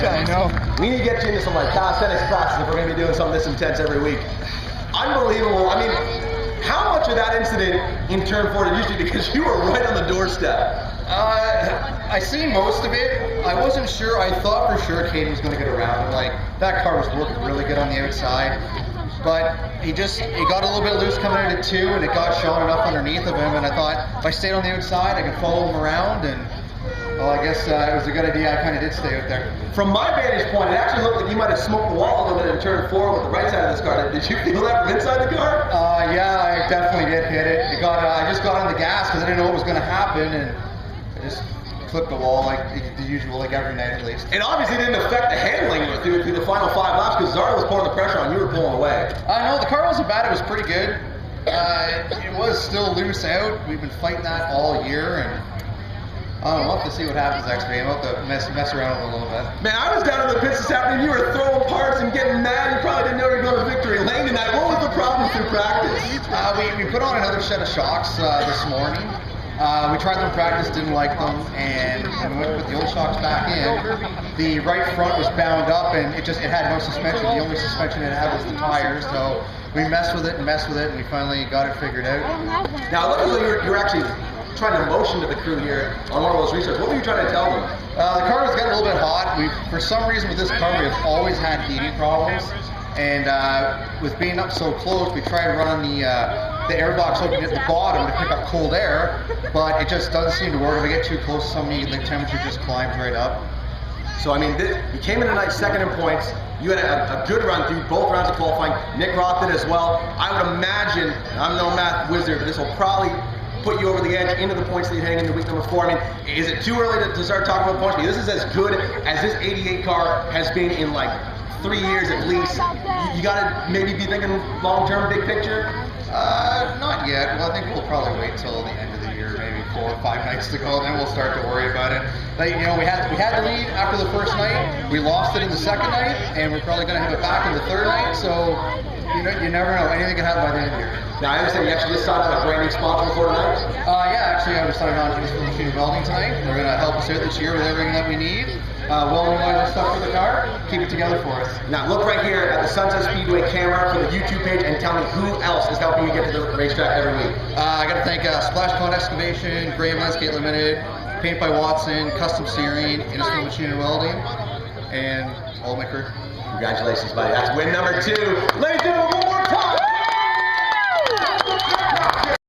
I know. We need to get you into some like calisthenics classes if we're going to be doing something this intense every week. Unbelievable. I mean, how much of that incident in turn 4 did you see? Because you were right on the doorstep. I seen most of it. I wasn't sure. I thought for sure Caden was going to get around. Like, that car was working really good on the outside. But he got a little bit loose coming into 2, and it got shot enough underneath of him. And I thought, if I stayed on the outside, I could follow him around. And, well, I guess it was a good idea. I kind of did stay out there. From my vantage point, it actually looked like you might have smoked the wall a little bit in turn 4 with the right side of this car. Did you feel that from inside the car? Yeah, I definitely did hit it. I just got on the gas because I didn't know what was going to happen, and I just clipped the wall like the usual, like every night at least. It obviously didn't affect the handling through the final 5 laps because Zarda was pouring the pressure on, you were pulling away. No, the car wasn't bad. It was pretty good. It was still loose out. We've been fighting that all year, and we'll have to see what happens next week. I'll have to mess around with it a little bit. Man, I was down in the pits this afternoon. You were throwing parts and getting mad. You probably didn't know you were going to victory lane tonight. What was the problem through practice? We put on another set of shocks this morning. We tried them in practice, didn't like them, and we went to put the old shocks back in. The right front was bound up, and it had no suspension. The only suspension it had was the tires, so we messed with it, and we finally got it figured out. Now, it looks like you were actually trying to motion to the crew here on one of those restarts. What were you trying to tell them? The car was getting a little bit hot. For some reason with this car, we have always had heating problems. And with being up so close, we tried running the air box open at the bottom to pick up cold air, but it just doesn't seem to work. If we get too close to something, the temperature just climbs right up. So, I mean, you came in tonight second in points. You had a good run through both rounds of qualifying. Nick Roth did as well. I would imagine, I'm no math wizard, but this will probably put you over the edge into the points that you're heading into week number 4. I mean, is it too early to start talking about points? Because this is as good as this 88 car has been in like 3 years at least. You got to maybe be thinking long-term, big picture? Not yet. Well, I think we'll probably wait till the end of the year, maybe 4 or 5 nights to go, and then we'll start to worry about it. But, we had the lead after the first night. We lost it in the second night, and we're probably going to have it back in the third night. So, you never know. Anything can happen by the end of the year. Now, I understand you actually just signed on a brand new sponsor for tonight? Yeah, actually, I was signed on to this machine welding tonight. They're going to help us out this year with everything that we need. Welding all the stuff for the car, keep it together for us. Now, look right here at the Sunset Speedway camera for the YouTube page and tell me who else is helping you get to the racetrack every week. I got to thank Splash Pond Excavation, Graham Landscape Limited, Paint by Watson, Custom Searing, Innisfil Machine and Welding, and all my crew. Congratulations, buddy. That's win number 2. Ladies and gentlemen,